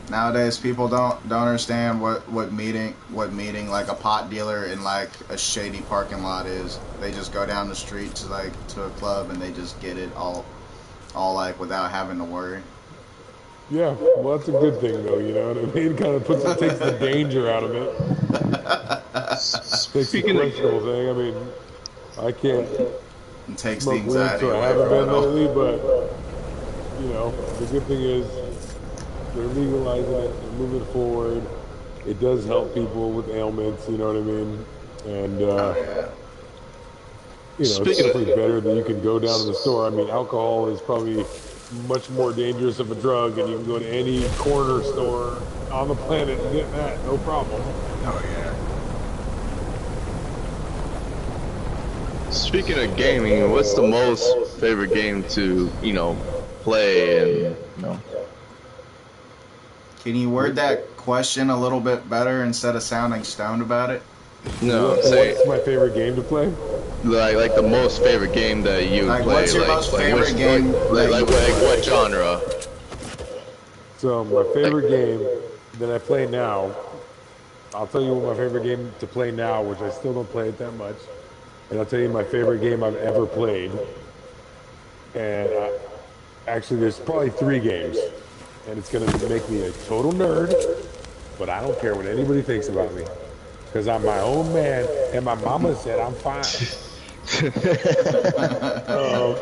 Nowadays, people don't understand what meeting like a pot dealer in like a shady parking lot is. They just go down the street to a club and they just get it all like without having to worry. Yeah, well, that's a good thing, though, you know what I mean? Kind of takes the danger out of it. Takes the questionable thing. I mean, I can't It takes the smoke weed, anxiety so I away haven't from been it all. lately, but, you know, the good thing is they're legalizing it, they're moving forward. It does help people with ailments, you know what I mean? And, Oh, yeah. you know, it's definitely better that you can go down to the store. I mean, alcohol is probably much more dangerous of a drug, and you can go to any corner store on the planet and get that, no problem. Oh yeah. Speaking of gaming, what's the most favorite game to, play and, Can you word that question a little bit better instead of sounding stoned about it? No, say What's my favorite game to play? like the most favorite game that you Like, play. what's your most favorite game Like what genre? So my favorite game that I play now, I'll tell you what my favorite game to play now, which I still don't play it that much, and I'll tell you my favorite game I've ever played. And actually, there's probably 3 games, and it's gonna make me a total nerd, but I don't care what anybody thinks about me, because I'm my own man, and my mama said I'm fine.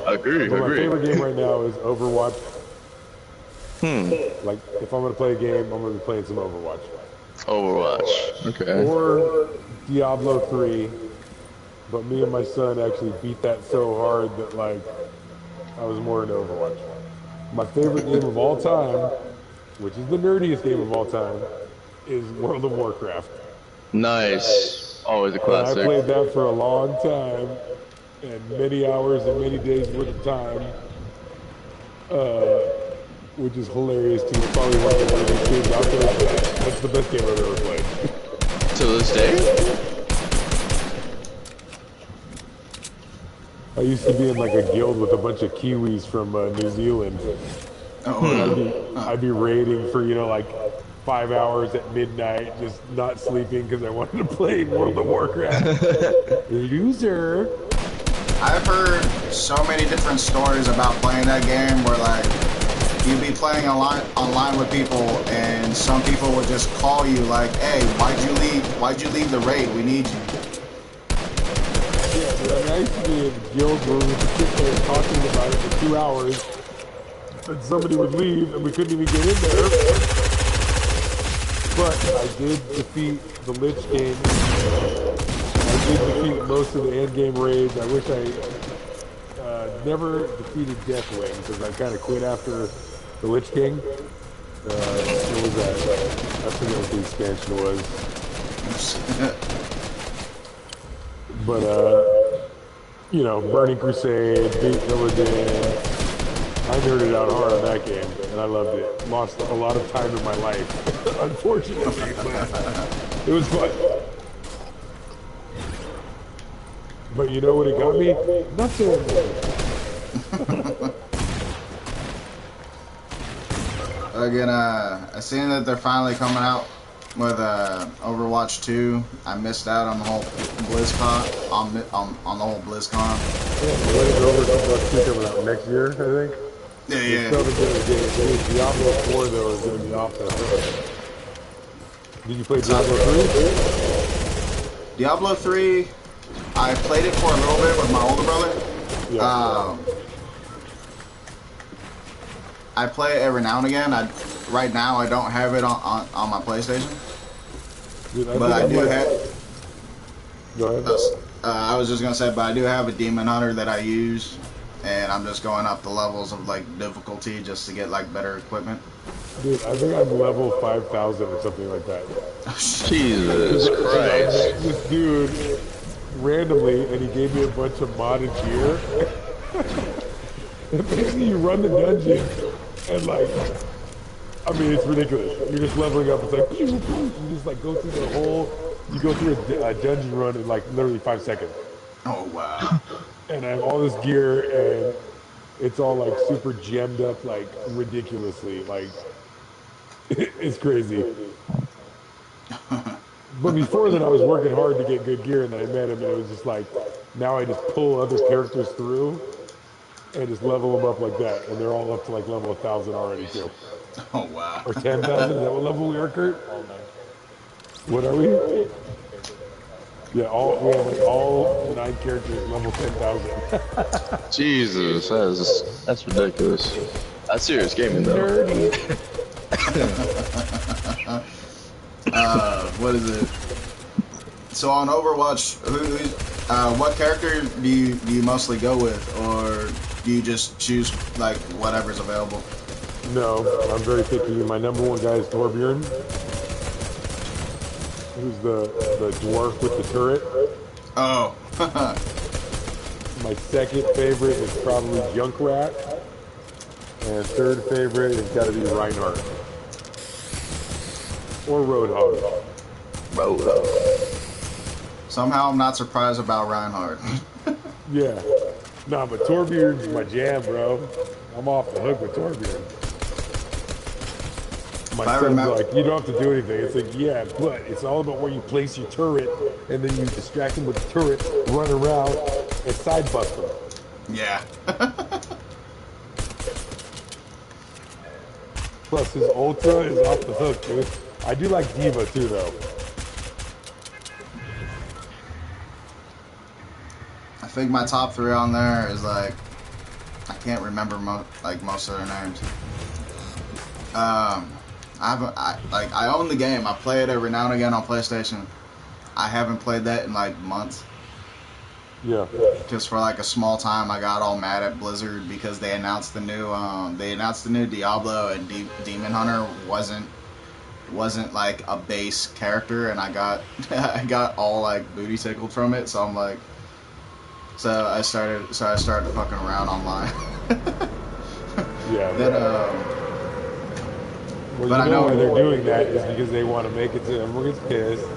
Agree. My favorite game right now is Overwatch. Like, if I'm gonna play a game, I'm gonna be playing some Overwatch. Overwatch. Okay. Or Diablo 3. But me and my son actually beat that so hard that, like, I was more into Overwatch. My favorite game of all time, which is the nerdiest game of all time, is World of Warcraft. Nice. Always a And I classic. played that for a long time, and many hours and many days worth of time, which is hilarious to probably one of the biggest games out there. That's the best game I've ever played. To this day? I used to be in like a guild with a bunch of Kiwis from New Zealand. I'd be raiding for, like 5 hours at midnight, just not sleeping because I wanted to play World of Warcraft. Loser. I've heard so many different stories about playing that game where like you'd be playing online with people and some people would just call you like, hey, why'd you leave the raid? We need you. Yeah, dude, I mean, I used to be in guilds where we would sit there talking about it for 2 hours, and somebody would leave and we couldn't even get in there. But I did defeat the Lich King. I did defeat most of the endgame raids. I wish I never defeated Deathwing because I kind of quit after the Lich King. What was that? I forget what the expansion was. But, you know, Burning Crusade, beat Illidan. I nerded out hard on that game, and I loved it. Lost a lot of time in my life, unfortunately, but it was fun. But you know what it got me? Nothing. Again, I seen that they're finally coming out with Overwatch 2. I missed out on the whole BlizzCon. On the whole BlizzCon. Yeah, Overwatch 2 coming out next year, I think. Yeah. Diablo 4 though is going to be off the hook. Did you play Diablo 3? Diablo 3, I played it for a little bit with my older brother. Yeah. I play it every now and again. Right now I don't have it on my PlayStation. Dude, but I do have. Go ahead. I was just gonna say, but I do have a Demon Hunter that I use, and I'm just going up the levels of like difficulty just to get like better equipment. Dude, I think I'm level 5,000 or something like that. Jesus Christ. This dude randomly, and he gave me a bunch of modded gear. And basically, you run the dungeon, and like, I mean, it's ridiculous. You're just leveling up. It's like, you just like go through the whole, you go through a dungeon run in like literally 5 seconds. Oh, wow. And I have all this gear, and it's all like super gemmed up, like ridiculously. Like, it's crazy. But before that, I was working hard to get good gear, and then I met him, and it was just like, now I just pull other characters through and just level them up like that, and they're all up to like level 1,000 already too. Oh, wow. Or 10,000, is that what level we are, Kurt? What are we? Yeah, we have like all 9 characters level 10,000. Jesus, that's ridiculous. That's serious gaming though. What is it? So on Overwatch, what character do you mostly go with, or do you just choose like whatever's available? No, I'm very picky. My number 1 guy is Torbjorn, who's the dwarf with the turret. Oh. My second favorite is probably Junkrat, and third favorite has got to be Reinhardt or Roadhog. Roadhog. Somehow I'm not surprised about Reinhardt. Yeah. Nah, but Torbjorn's my jam, bro. I'm off the hook with Torbjorn. My son's like, you don't have to do anything. It's like, yeah, but it's all about where you place your turret, and then you distract him with the turret, run around, and side bust him. Yeah. Plus, his ultra is off the hook, dude. I do like Diva, too, though. I think my top 3 on there is like, I can't remember most of their names. I own the game. I play it every now and again on PlayStation. I haven't played that in like months. Yeah. Just for like a small time, I got all mad at Blizzard because they announced the new Diablo, and Demon Hunter wasn't like a base character, and I got I got all like booty tickled from it. So I'm like, I started fucking around online. Yeah. Then well, but you I know know why they're doing that is because they want to make it so everyone gets pissed.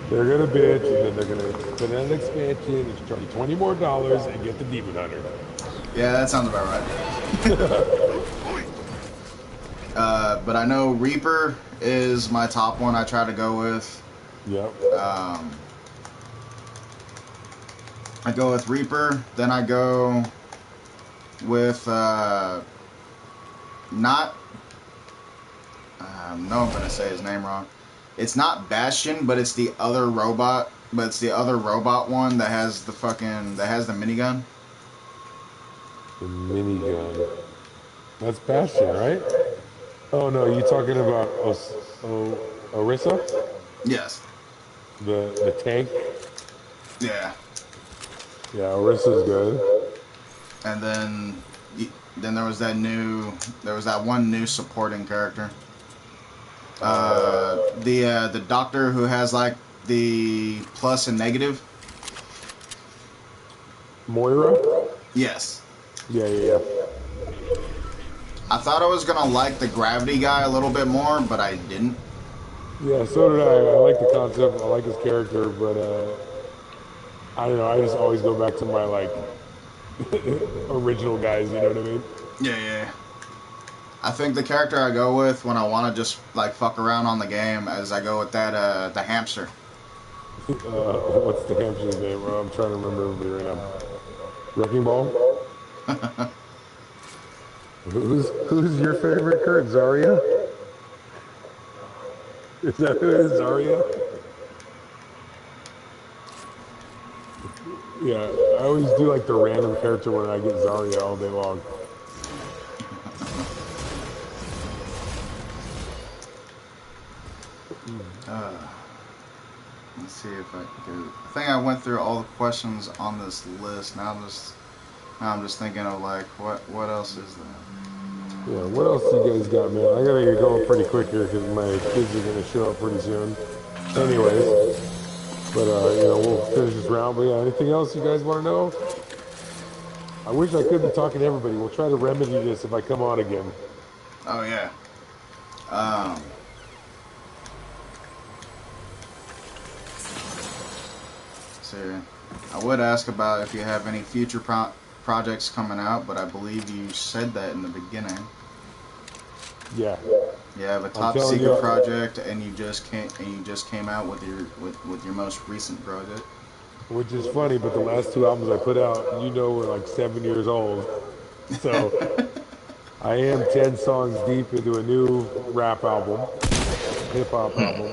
They're gonna bitch, and then they're gonna put in an expansion and charge you $20 more and get the Demon Hunter. Yeah, that sounds about right. But I know Reaper is my top one I try to go with. Yep. I go with Reaper, then I go with not. No, I'm gonna say his name wrong. It's not Bastion, but it's the other robot. But it's the other robot one that has the minigun. The minigun. That's Bastion, right? Oh no, you talking about Orisa? Yes. The tank? Yeah. Yeah, Orisa's good. And then there was that one new supporting character. The doctor who has like the plus and negative. Moira? Yes. Yeah. I thought I was gonna like the gravity guy a little bit more, but I didn't. Yeah, so did I. I like the concept. I like his character, but I don't know. I just always go back to my like original guys. You know what I mean? Yeah. I think the character I go with when I want to just like fuck around on the game is I go with that the hamster. What's the hamster's name? I'm trying to remember everybody right now. Wrecking Ball. Who's your favorite Kurt? Zarya? Is that who it is, Zarya? Yeah, I always do like the random character when I get Zarya all day long. Let's see if I can. I think I went through all the questions on this list. Now I'm just thinking of like what else is there? Yeah, what else you guys got, man? I gotta get going pretty quick here because my kids are gonna show up pretty soon. Anyways, but you know, we'll finish this round. But yeah, anything else you guys want to know? I wish I could be talking to everybody. We'll try to remedy this if I come on again. Oh yeah. So I would ask about if you have any future projects coming out, but I believe you said that in the beginning. Yeah. You have a top secret project, and you just came out with your most recent project. Which is funny, but the last two albums I put out, you know, were like 7 years old. So I am 10 songs deep into a new rap album, hip hop album.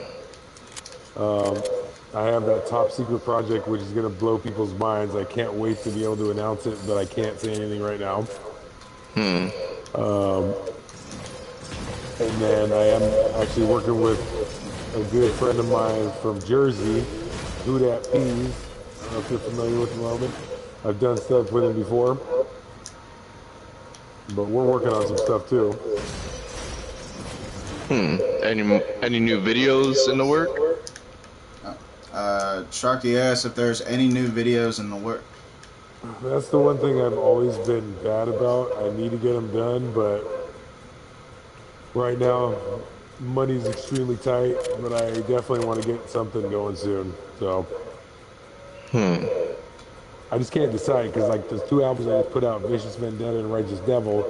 I have that top secret project, which is going to blow people's minds. I can't wait to be able to announce it, but I can't say anything right now. And then I am actually working with a good friend of mine from Jersey, Who Dat Peas. I don't know if you're familiar with him, Roman. I've done stuff with him before. But we're working on some stuff too. Any new videos in the work? Sharky asked if there's any new videos in the work. That's the one thing I've always been bad about. I need to get them done, but right now money's extremely tight. But I definitely want to get something going soon. So I just can't decide because like those two albums I just put out, Vicious Vendetta and Righteous Devil,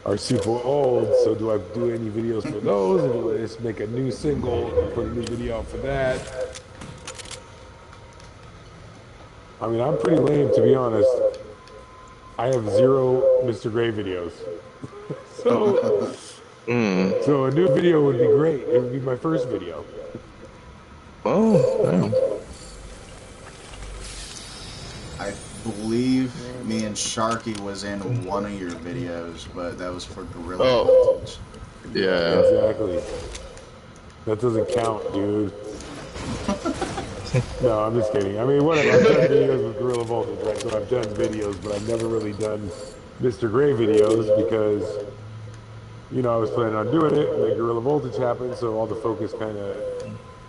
are super old. So do I do any videos for those, or do I just make a new single and put a new video out for that? I mean, I'm pretty lame, to be honest. I have 0 Mr. Gray videos. So a new video would be great. It would be my first video. Oh, damn. I believe me and Sharky was in one of your videos, but that was for Gorilla Voltage. Yeah. Exactly. That doesn't count, dude. No, I'm just kidding. I mean, whatever. I've done videos with Gorilla Voltage, right? So I've done videos, but I've never really done Mr. Gray videos because, you know, I was planning on doing it, and then Gorilla Voltage happened, so all the focus kind of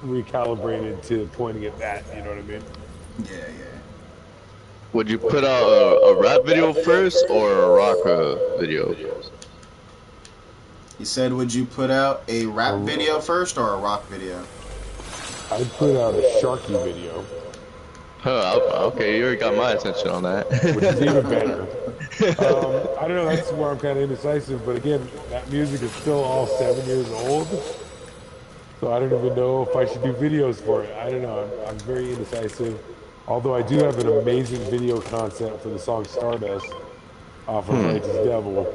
recalibrated to pointing at that, you know what I mean? Yeah. Would you put out a rap video first or a rock video? He said, would you put out a rap video first or a rock video? I'd put out a Sharky video. Okay, you already got my attention on that. Which is even better. I don't know, that's where I'm kind of indecisive, but again, that music is still all 7 years old. So I don't even know if I should do videos for it. I don't know, I'm very indecisive. Although I do have an amazing video concept for the song Stardust off of Righteous Devil.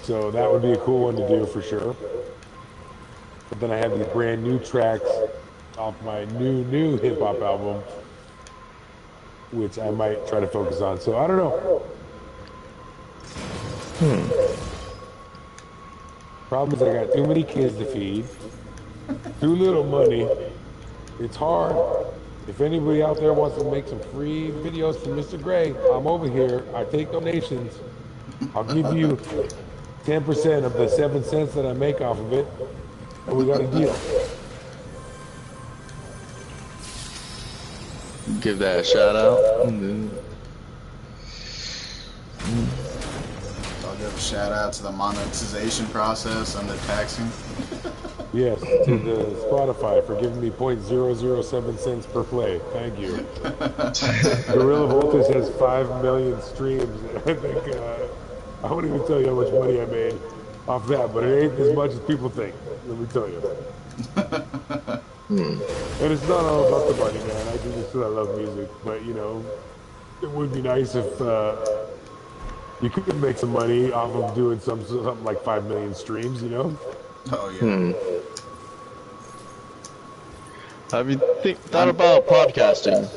So that would be a cool one to do for sure. But then I have these brand new tracks off my new hip hop album, which I might try to focus on. So I don't know. Problem is I got too many kids to feed, too little money. It's hard. If anybody out there wants to make some free videos for Mr. Gray, I'm over here. I take donations. I'll give you 10% of the 7 cents that I make off of it, and we got a deal. Give that a shout out. I'll give a shout out to the monetization process and the taxing. Yes, to the Spotify for giving me 0.007 cents per play. Thank you. Gorilla Voltage has 5 million streams. I think I won't even tell you how much money I made off that, but it ain't as much as people think. Let me tell you. And it's not all about the money, man. I do this because I love music, but you know, it would be nice if you could make some money off of doing something like 5 million streams, you know? Oh yeah. Have you thought about podcasting?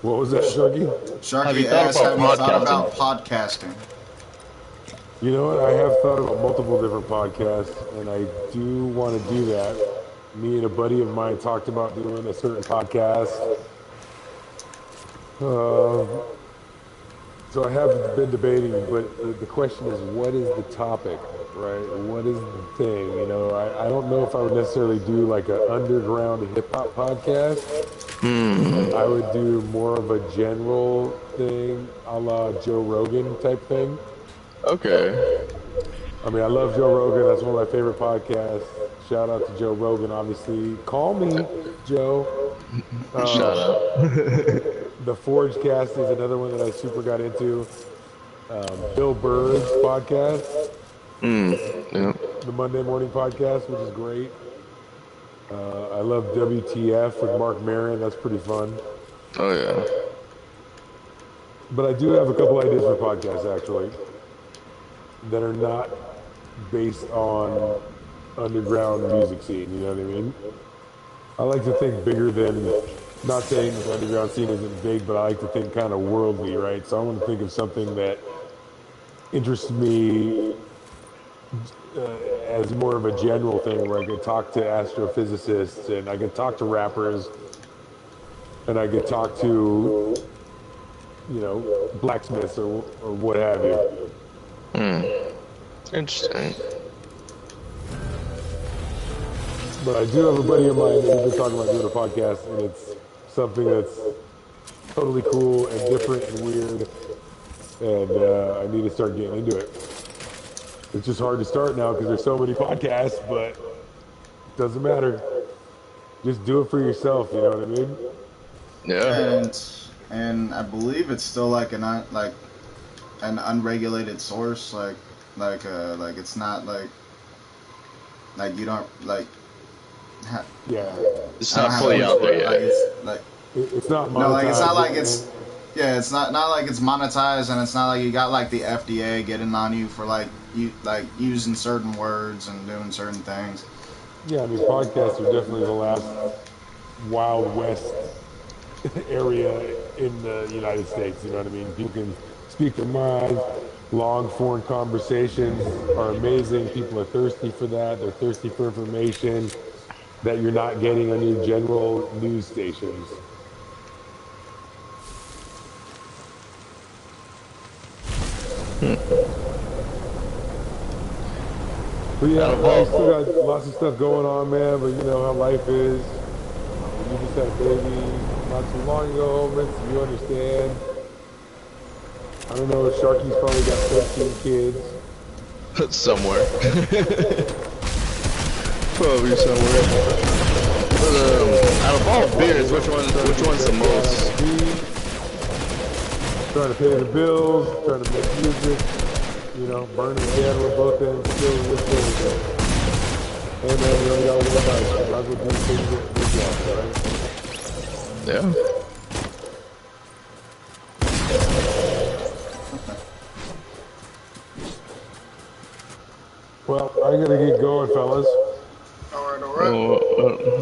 What was that, Sharky? Sharky asked, have you thought about podcasting? You know what? I have thought about multiple different podcasts, and I do want to do that. Me and a buddy of mine talked about doing a certain podcast. So I have been debating, but the question is, what is the topic, right? What is the thing? You know, I don't know if I would necessarily do like an underground hip-hop podcast. I would do more of a general thing, a la Joe Rogan type thing. Okay. I mean, I love Joe Rogan. That's one of my favorite podcasts. Shout out to Joe Rogan, obviously. Call me, Joe. Shout out. The Forge Cast is another one that I super got into. Bill Burr's podcast. Yeah. The Monday Morning Podcast, which is great. I love WTF with Mark Maron. That's pretty fun. Oh, yeah. But I do have a couple ideas for podcasts, actually, that are not based on underground music scene, you know what I mean? I like to think bigger than, not saying the underground scene isn't big, but I like to think kind of worldly, right? So I want to think of something that interests me as more of a general thing, where I could talk to astrophysicists, and I could talk to rappers, and I could talk to, you know, blacksmiths or what have you. Interesting. But I do have a buddy of mine that we've been talking about doing a podcast, and it's something that's totally cool and different and weird, and I need to start getting into it. It's just hard to start now because there's so many podcasts, but it doesn't matter. Just do it for yourself, you know what I mean? Yeah. And I believe it's still like an unregulated source, like it's not like you don't like. Yeah. It's not fully out there yet. It's not monetized. No, like it's not like it's. Yeah, it's not like it's monetized, and it's not like you got like the FDA getting on you for like using certain words and doing certain things. Yeah, I mean, podcasts are definitely the last Wild West area in the United States, you know what I mean? People can speak their minds. Long form conversations are amazing. People are thirsty for that. They're thirsty for information that you're not getting on your general news stations. But yeah, I still got lots of stuff going on, man, but you know how life is. You just had a baby not too long ago, man, so you understand. I don't know, Sharky's probably got 13 kids. Somewhere. Probably somewhere. But, out of all beers, which one's the most? Trying to pay the bills, trying to make music, you know, burning the candle at both ends, still with things. And then we only got one night, so might as well do things that we got, right? Yeah. Well, I gotta get going, fellas. Alright.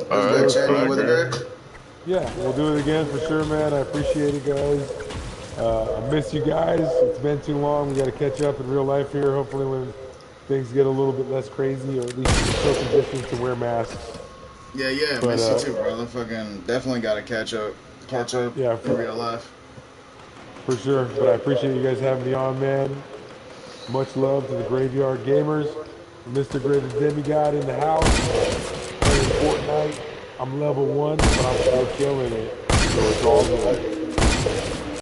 Alright. Chatting with it. Yeah, we'll do it again for sure, man. I appreciate it, guys. I miss you guys. It's been too long. We got to catch up in real life here. Hopefully when things get a little bit less crazy, or at least social distance and wear masks. Yeah, But, miss you too, brother. Fucking definitely gotta catch up Yeah, in real life. for sure. But I appreciate you guys having me on, man. Much love to the Graveyard Gamers. Mr. Greatest Demigod in the house. Playing FortNite. I'm level 1, but I'm still killing it. So it's all good.